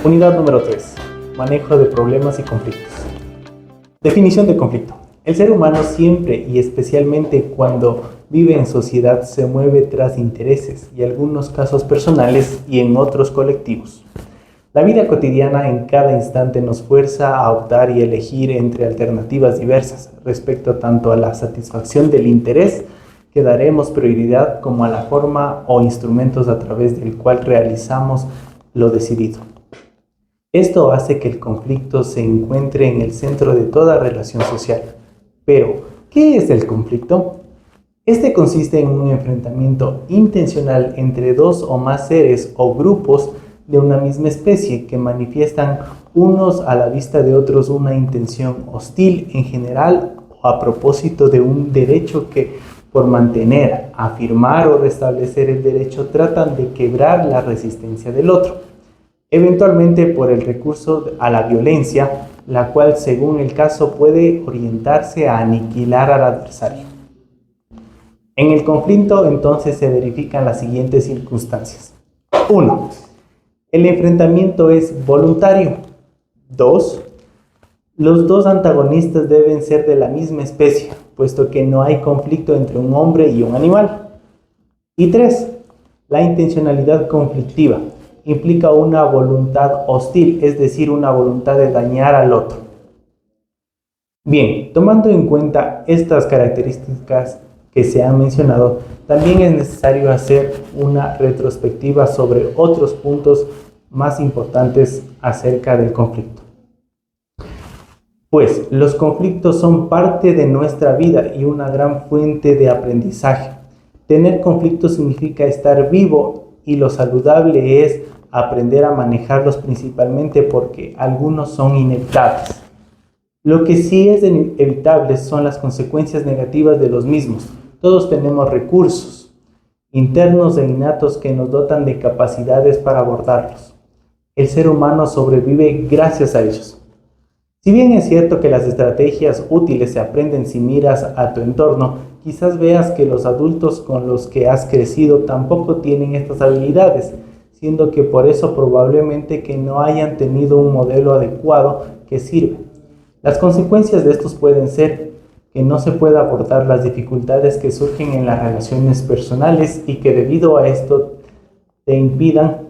Unidad número 3. Manejo de problemas y conflictos. Definición de conflicto. El ser humano siempre y especialmente cuando vive en sociedad se mueve tras intereses y algunos casos personales y en otros colectivos. La vida cotidiana en cada instante nos fuerza a optar y elegir entre alternativas diversas respecto tanto a la satisfacción del interés que daremos prioridad como a la forma o instrumentos a través del cual realizamos lo decidido. Esto hace que el conflicto se encuentre en el centro de toda relación social. Pero, ¿qué es el conflicto? Este consiste en un enfrentamiento intencional entre dos o más seres o grupos de una misma especie que manifiestan unos a la vista de otros una intención hostil en general o a propósito de un derecho que, por mantener, afirmar o restablecer el derecho, tratan de quebrar la resistencia del otro. Eventualmente por el recurso a la violencia, la cual según el caso puede orientarse a aniquilar al adversario. En el conflicto entonces se verifican las siguientes circunstancias. 1. El enfrentamiento es voluntario. 2. Los dos antagonistas deben ser de la misma especie, puesto que no hay conflicto entre un hombre y un animal. Y 3. La intencionalidad conflictiva implica una voluntad hostil, es decir, una voluntad de dañar al otro. Bien, tomando en cuenta estas características que se han mencionado, también es necesario hacer una retrospectiva sobre otros puntos más importantes acerca del conflicto. Pues los conflictos son parte de nuestra vida y una gran fuente de aprendizaje. Tener conflictos significa estar vivo y lo saludable es aprender a manejarlos principalmente porque algunos son inevitables. Lo que sí es inevitable son las consecuencias negativas de los mismos. Todos tenemos recursos internos e innatos que nos dotan de capacidades para abordarlos. El ser humano sobrevive gracias a ellos. Si bien es cierto que las estrategias útiles se aprenden si miras a tu entorno, quizás veas que los adultos con los que has crecido tampoco tienen estas habilidades, siendo que por eso probablemente que no hayan tenido un modelo adecuado que sirva. Las consecuencias de estos pueden ser que no se pueda abordar las dificultades que surgen en las relaciones personales y que debido a esto te impidan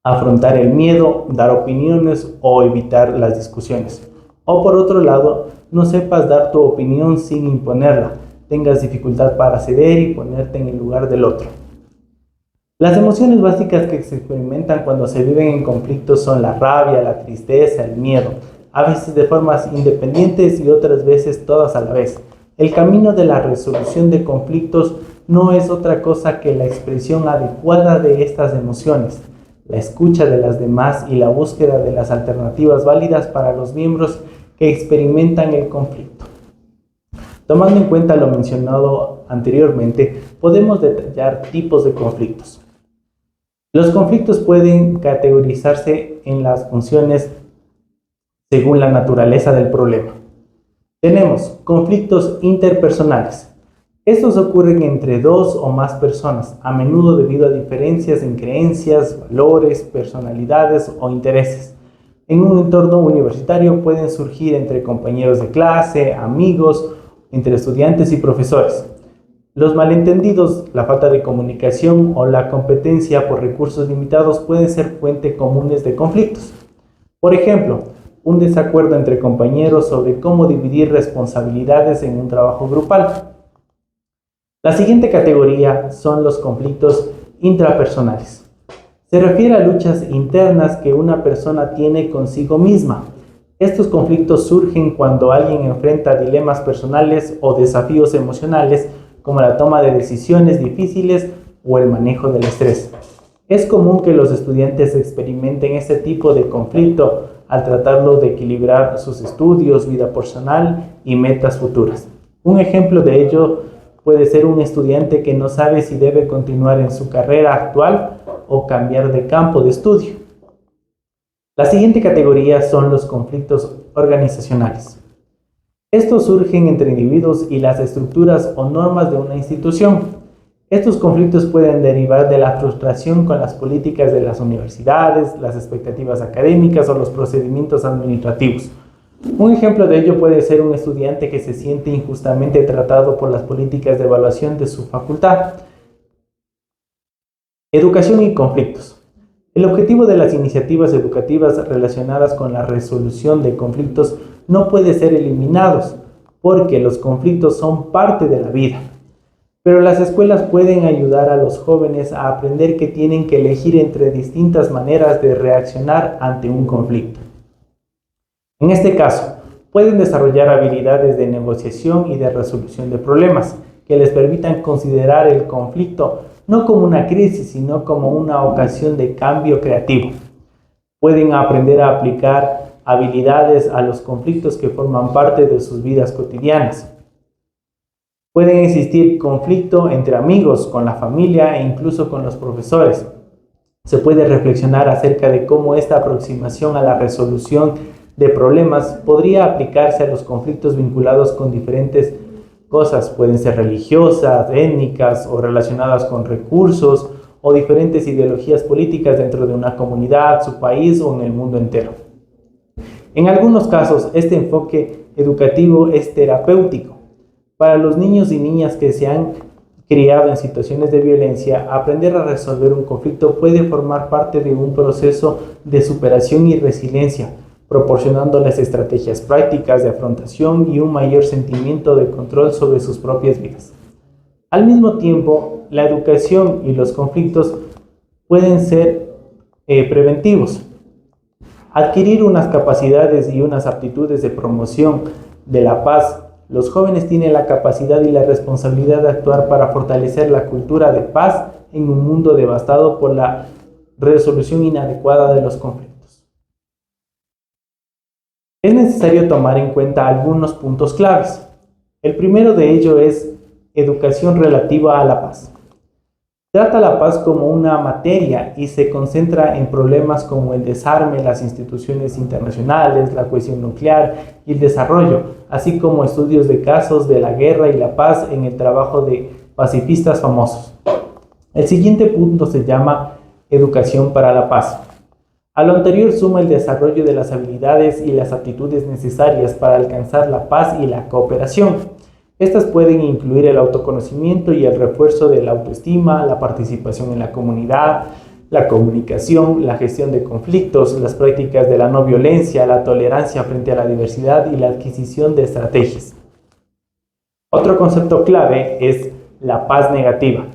afrontar el miedo, dar opiniones o evitar las discusiones. O por otro lado, no sepas dar tu opinión sin imponerla, tengas dificultad para ceder y ponerte en el lugar del otro. Las emociones básicas que se experimentan cuando se viven en conflictos son la rabia, la tristeza, el miedo, a veces de formas independientes y otras veces todas a la vez. El camino de la resolución de conflictos no es otra cosa que la expresión adecuada de estas emociones, la escucha de las demás y la búsqueda de las alternativas válidas para los miembros que experimentan el conflicto. Tomando en cuenta lo mencionado anteriormente, podemos detallar tipos de conflictos. Los conflictos pueden categorizarse en las funciones según la naturaleza del problema. Tenemos conflictos interpersonales. Estos ocurren entre dos o más personas, a menudo debido a diferencias en creencias, valores, personalidades o intereses. En un entorno universitario pueden surgir entre compañeros de clase, amigos, entre estudiantes y profesores. Los malentendidos, la falta de comunicación o la competencia por recursos limitados pueden ser fuentes comunes de conflictos. Por ejemplo, un desacuerdo entre compañeros sobre cómo dividir responsabilidades en un trabajo grupal. La siguiente categoría son los conflictos intrapersonales. Se refiere a luchas internas que una persona tiene consigo misma. Estos conflictos surgen cuando alguien enfrenta dilemas personales o desafíos emocionales como la toma de decisiones difíciles o el manejo del estrés. Es común que los estudiantes experimenten este tipo de conflicto al tratarlo de equilibrar sus estudios, vida personal y metas futuras. Un ejemplo de ello puede ser un estudiante que no sabe si debe continuar en su carrera actual o cambiar de campo de estudio. La siguiente categoría son los conflictos organizacionales. Estos surgen entre individuos y las estructuras o normas de una institución. Estos conflictos pueden derivar de la frustración con las políticas de las universidades, las expectativas académicas o los procedimientos administrativos. Un ejemplo de ello puede ser un estudiante que se siente injustamente tratado por las políticas de evaluación de su facultad. Educación y conflictos. El objetivo de las iniciativas educativas relacionadas con la resolución de conflictos no puede ser eliminados, porque los conflictos son parte de la vida. Pero las escuelas pueden ayudar a los jóvenes a aprender que tienen que elegir entre distintas maneras de reaccionar ante un conflicto. En este caso, pueden desarrollar habilidades de negociación y de resolución de problemas que les permitan considerar el conflicto no como una crisis, sino como una ocasión de cambio creativo. Pueden aprender a aplicar habilidades a los conflictos que forman parte de sus vidas cotidianas. Pueden existir conflicto entre amigos, con la familia e incluso con los profesores. Se puede reflexionar acerca de cómo esta aproximación a la resolución de problemas podría aplicarse a los conflictos vinculados con diferentes cosas. Pueden ser religiosas, étnicas o relacionadas con recursos o diferentes ideologías políticas dentro de una comunidad, su país o en el mundo entero. En algunos casos, este enfoque educativo es terapéutico. Para los niños y niñas que se han criado en situaciones de violencia, aprender a resolver un conflicto puede formar parte de un proceso de superación y resiliencia, proporcionándoles estrategias prácticas de afrontación y un mayor sentimiento de control sobre sus propias vidas. Al mismo tiempo, la educación y los conflictos pueden ser preventivos. Adquirir unas capacidades y unas aptitudes de promoción de la paz. Los jóvenes tienen la capacidad y la responsabilidad de actuar para fortalecer la cultura de paz en un mundo devastado por la resolución inadecuada de los conflictos. Es necesario tomar en cuenta algunos puntos claves. El primero de ello es educación relativa a la paz. Trata la paz como una materia y se concentra en problemas como el desarme, las instituciones internacionales, la cohesión nuclear y el desarrollo, así como estudios de casos de la guerra y la paz en el trabajo de pacifistas famosos. El siguiente punto se llama educación para la paz. A lo anterior suma el desarrollo de las habilidades y las aptitudes necesarias para alcanzar la paz y la cooperación. Estas pueden incluir el autoconocimiento y el refuerzo de la autoestima, la participación en la comunidad, la comunicación, la gestión de conflictos, las prácticas de la no violencia, la tolerancia frente a la diversidad y la adquisición de estrategias. Otro concepto clave es la paz negativa.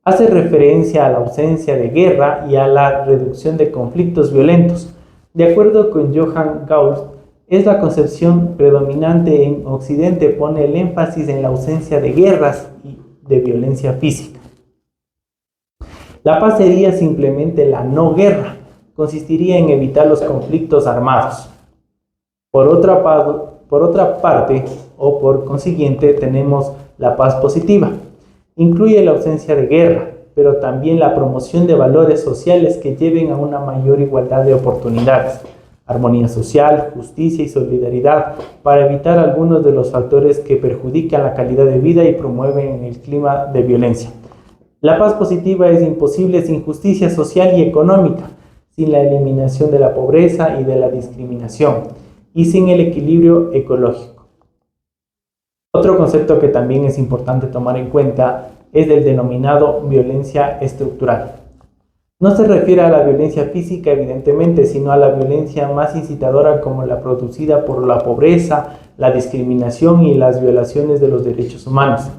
Hace referencia a la ausencia de guerra y a la reducción de conflictos violentos. De acuerdo con Johann Gauss, es la concepción predominante en Occidente, pone el énfasis en la ausencia de guerras y de violencia física. La paz sería simplemente la no guerra, consistiría en evitar los conflictos armados. Por otra parte, o por consiguiente, tenemos la paz positiva. Incluye la ausencia de guerra, pero también la promoción de valores sociales que lleven a una mayor igualdad de oportunidades, armonía social, justicia y solidaridad, para evitar algunos de los factores que perjudican la calidad de vida y promueven el clima de violencia. La paz positiva es imposible sin justicia social y económica, sin la eliminación de la pobreza y de la discriminación, y sin el equilibrio ecológico. Otro concepto que también es importante tomar en cuenta es el denominado violencia estructural. No se refiere a la violencia física, evidentemente, sino a la violencia más incitadora como la producida por la pobreza, la discriminación y las violaciones de los derechos humanos,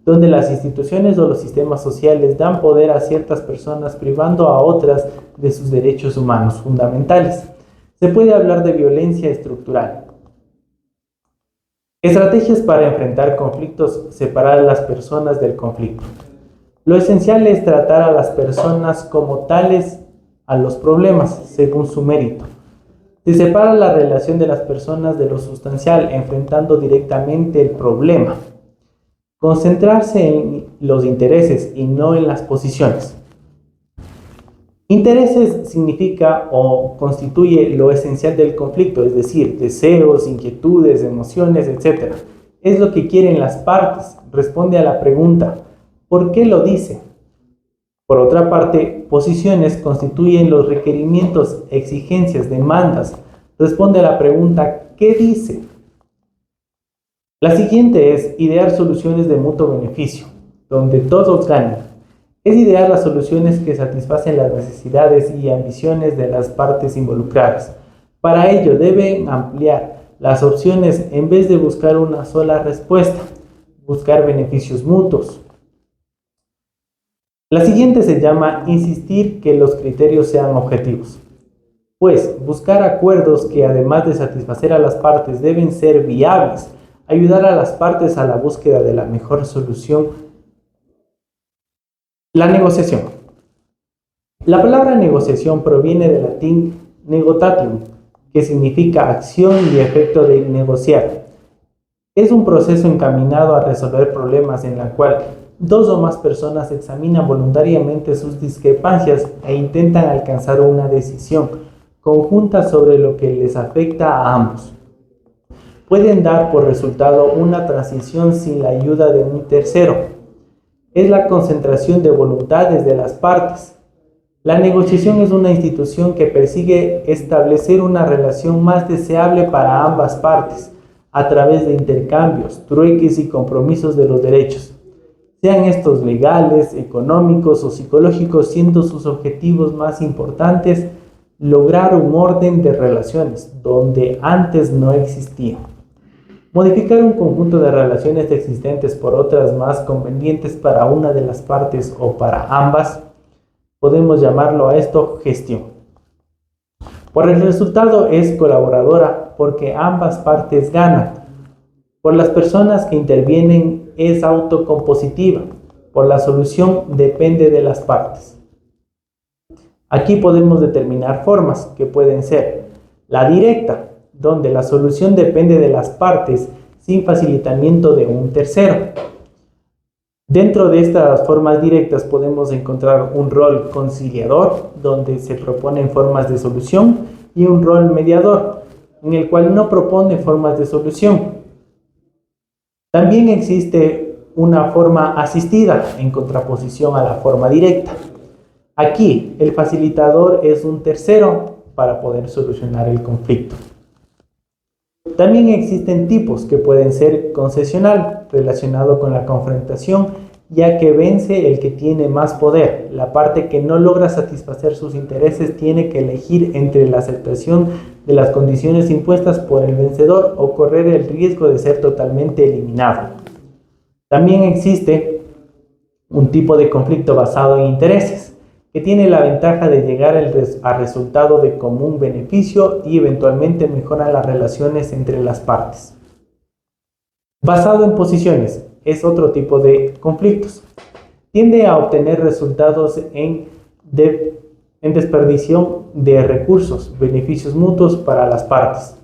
donde las instituciones o los sistemas sociales dan poder a ciertas personas privando a otras de sus derechos humanos fundamentales. Se puede hablar de violencia estructural. Estrategias para enfrentar conflictos: separar a las personas del conflicto. Lo esencial es tratar a las personas como tales a los problemas, según su mérito. Se separa la relación de las personas de lo sustancial, enfrentando directamente el problema. Concentrarse en los intereses y no en las posiciones. Intereses significa o constituye lo esencial del conflicto, es decir, deseos, inquietudes, emociones, etc. Es lo que quieren las partes. Responde a la pregunta: ¿Por qué lo dice? Por otra parte, posiciones constituyen los requerimientos, exigencias, demandas. Responde a la pregunta ¿qué dice? La siguiente es idear soluciones de mutuo beneficio, donde todos ganan. Es idear las soluciones que satisfacen las necesidades y ambiciones de las partes involucradas. Para ello deben ampliar las opciones en vez de buscar una sola respuesta, buscar beneficios mutuos. La siguiente se llama insistir que los criterios sean objetivos. Pues buscar acuerdos que además de satisfacer a las partes deben ser viables, ayudar a las partes a la búsqueda de la mejor solución. La negociación. La palabra negociación proviene del latín negotatium, que significa acción y efecto de negociar. Es un proceso encaminado a resolver problemas en el cual dos o más personas examinan voluntariamente sus discrepancias e intentan alcanzar una decisión conjunta sobre lo que les afecta a ambos. Pueden dar por resultado una transición sin la ayuda de un tercero. Es la concentración de voluntades de las partes. La negociación es una institución que persigue establecer una relación más deseable para ambas partes a través de intercambios, trueques y compromisos de los derechos, sean estos legales, económicos o psicológicos, siendo sus objetivos más importantes lograr un orden de relaciones donde antes no existía. Modificar un conjunto de relaciones existentes por otras más convenientes para una de las partes o para ambas. Podemos llamarlo a esto gestión. Por el resultado es colaboradora porque ambas partes ganan. Por las personas que intervienen es autocompositiva. Por la solución depende de las partes. Aquí podemos determinar formas que pueden ser la directa, donde la solución depende de las partes sin facilitamiento de un tercero. Dentro de estas formas directas podemos encontrar un rol conciliador, donde se proponen formas de solución, y un rol mediador, en el cual no propone formas de solución. También existe una forma asistida, en contraposición a la forma directa. Aquí, el facilitador es un tercero para poder solucionar el conflicto. También existen tipos que pueden ser concesional, relacionado con la confrontación, ya que vence el que tiene más poder. La parte que no logra satisfacer sus intereses tiene que elegir entre la aceptación de las condiciones impuestas por el vencedor o correr el riesgo de ser totalmente eliminado. También existe un tipo de conflicto basado en intereses, que tiene la ventaja de llegar al resultado de común beneficio y eventualmente mejora las relaciones entre las partes. Basado en posiciones, es otro tipo de conflictos. Tiende a obtener resultados en desperdicio de recursos, beneficios mutuos para las partes.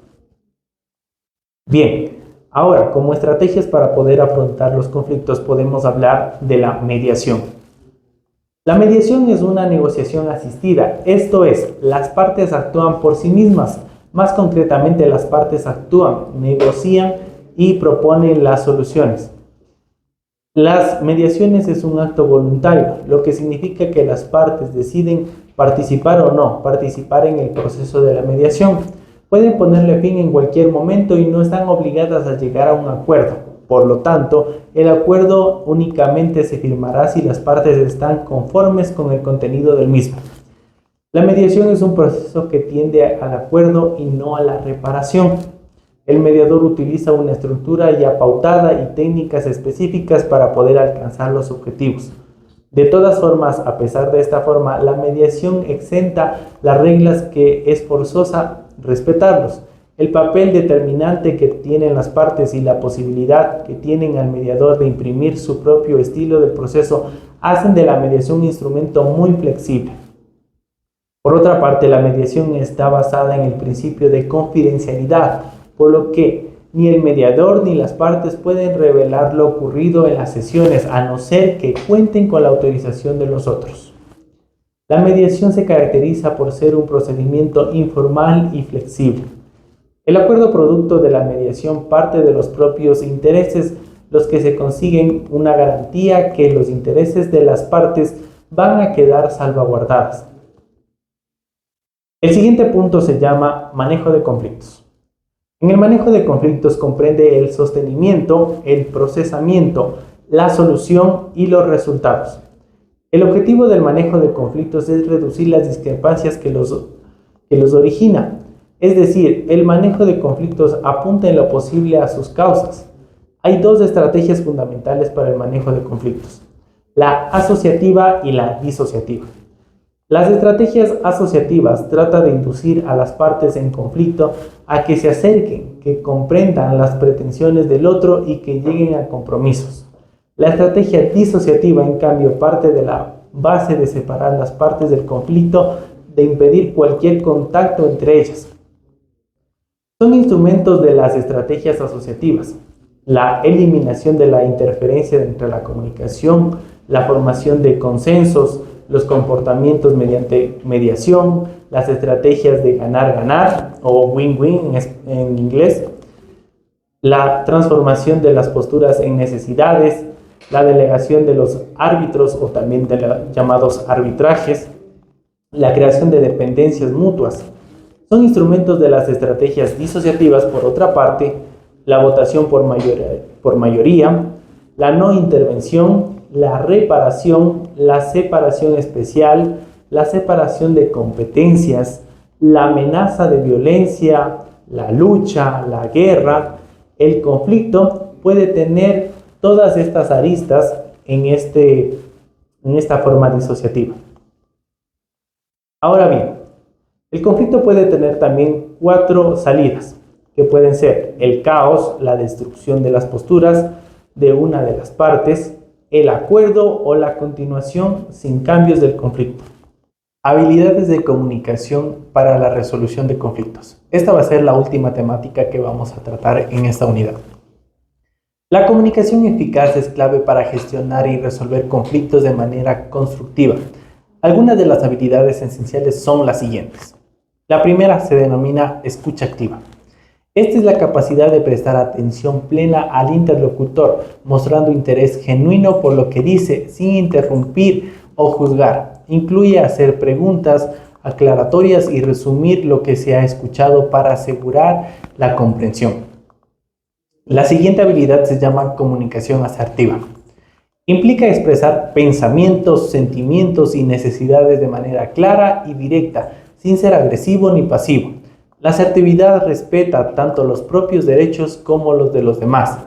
Bien, ahora como estrategias para poder afrontar los conflictos podemos hablar de la mediación. La mediación es una negociación asistida, esto es, las partes actúan por sí mismas, más concretamente las partes actúan, negocian y proponen las soluciones. Las mediaciones es un acto voluntario, lo que significa que las partes deciden participar o no participar en el proceso de la mediación. Pueden ponerle fin en cualquier momento y no están obligadas a llegar a un acuerdo. Por lo tanto, el acuerdo únicamente se firmará si las partes están conformes con el contenido del mismo. La mediación es un proceso que tiende al acuerdo y no a la reparación. El mediador utiliza una estructura ya pautada y técnicas específicas para poder alcanzar los objetivos. De todas formas, a pesar de esta forma, la mediación exenta las reglas que es forzosa respetarlos. El papel determinante que tienen las partes y la posibilidad que tienen al mediador de imprimir su propio estilo del proceso hacen de la mediación un instrumento muy flexible. Por otra parte, la mediación está basada en el principio de confidencialidad, por lo que ni el mediador ni las partes pueden revelar lo ocurrido en las sesiones a no ser que cuenten con la autorización de los otros. La mediación se caracteriza por ser un procedimiento informal y flexible. El acuerdo producto de la mediación parte de los propios intereses los que se consiguen una garantía que los intereses de las partes van a quedar salvaguardadas. El siguiente punto se llama manejo de conflictos. En el manejo de conflictos comprende el sostenimiento, el procesamiento, la solución y los resultados. El objetivo del manejo de conflictos es reducir las discrepancias que los origina. Es decir, el manejo de conflictos apunta en lo posible a sus causas. Hay dos estrategias fundamentales para el manejo de conflictos: la asociativa y la disociativa. Las estrategias asociativas tratan de inducir a las partes en conflicto a que se acerquen, que comprendan las pretensiones del otro y que lleguen a compromisos. La estrategia disociativa, en cambio, parte de la base de separar las partes del conflicto, de impedir cualquier contacto entre ellas. Son instrumentos de las estrategias asociativas: la eliminación de la interferencia entre la comunicación, la formación de consensos, los comportamientos mediante mediación, las estrategias de ganar-ganar o win-win en inglés, la transformación de las posturas en necesidades, la delegación de los árbitros o también de los llamados arbitrajes, la creación de dependencias mutuas. Son instrumentos de las estrategias disociativas. Por otra parte, la votación por mayoría, la no intervención, la reparación, la separación especial, la separación de competencias, la amenaza de violencia, la lucha, la guerra. El conflicto puede tener todas estas aristas en esta forma disociativa. Ahora bien, el conflicto puede tener también 4 salidas, que pueden ser el caos, la destrucción de las posturas de una de las partes, el acuerdo o la continuación sin cambios del conflicto. Habilidades de comunicación para la resolución de conflictos. Esta va a ser la última temática que vamos a tratar en esta unidad. La comunicación eficaz es clave para gestionar y resolver conflictos de manera constructiva. Algunas de las habilidades esenciales son las siguientes. La primera se denomina escucha activa. Esta es la capacidad de prestar atención plena al interlocutor, mostrando interés genuino por lo que dice, sin interrumpir o juzgar. Incluye hacer preguntas aclaratorias y resumir lo que se ha escuchado para asegurar la comprensión. La siguiente habilidad se llama comunicación asertiva. Implica expresar pensamientos, sentimientos y necesidades de manera clara y directa, sin ser agresivo ni pasivo. La asertividad respeta tanto los propios derechos como los de los demás,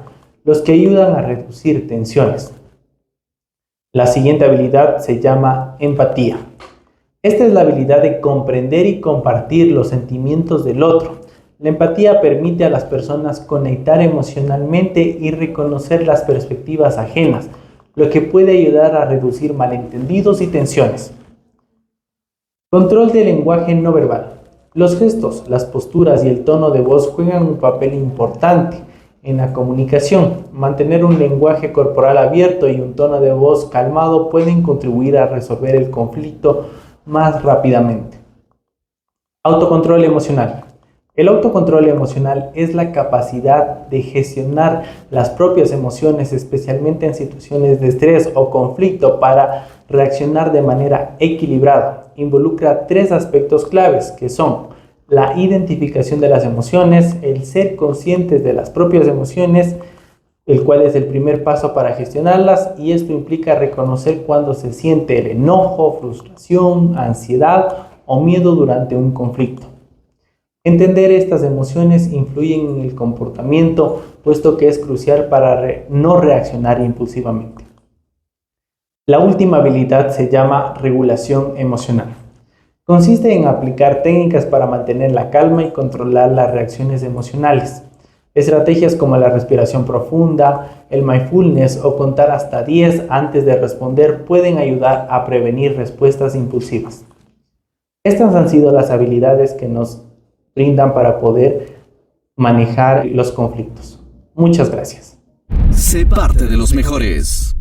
los que ayudan a reducir tensiones. La siguiente habilidad se llama empatía. Esta es la habilidad de comprender y compartir los sentimientos del otro. La empatía permite a las personas conectar emocionalmente y reconocer las perspectivas ajenas, lo que puede ayudar a reducir malentendidos y tensiones. Control del lenguaje no verbal. Los gestos, las posturas y el tono de voz juegan un papel importante en la comunicación. Mantener un lenguaje corporal abierto y un tono de voz calmado pueden contribuir a resolver el conflicto más rápidamente. Autocontrol emocional. El autocontrol emocional es la capacidad de gestionar las propias emociones, especialmente en situaciones de estrés o conflicto, para reaccionar de manera equilibrada. Involucra 3 aspectos claves, que son la identificación de las emociones, el ser conscientes de las propias emociones, el cual es el primer paso para gestionarlas, y esto implica reconocer cuando se siente el enojo, frustración, ansiedad o miedo durante un conflicto. Entender estas emociones influye en el comportamiento, puesto que es crucial para no reaccionar impulsivamente. La última habilidad se llama regulación emocional. Consiste en aplicar técnicas para mantener la calma y controlar las reacciones emocionales. Estrategias como la respiración profunda, el mindfulness o contar hasta 10 antes de responder pueden ayudar a prevenir respuestas impulsivas. Estas han sido las habilidades que nos brindan para poder manejar los conflictos. Muchas gracias. Sé parte de los mejores.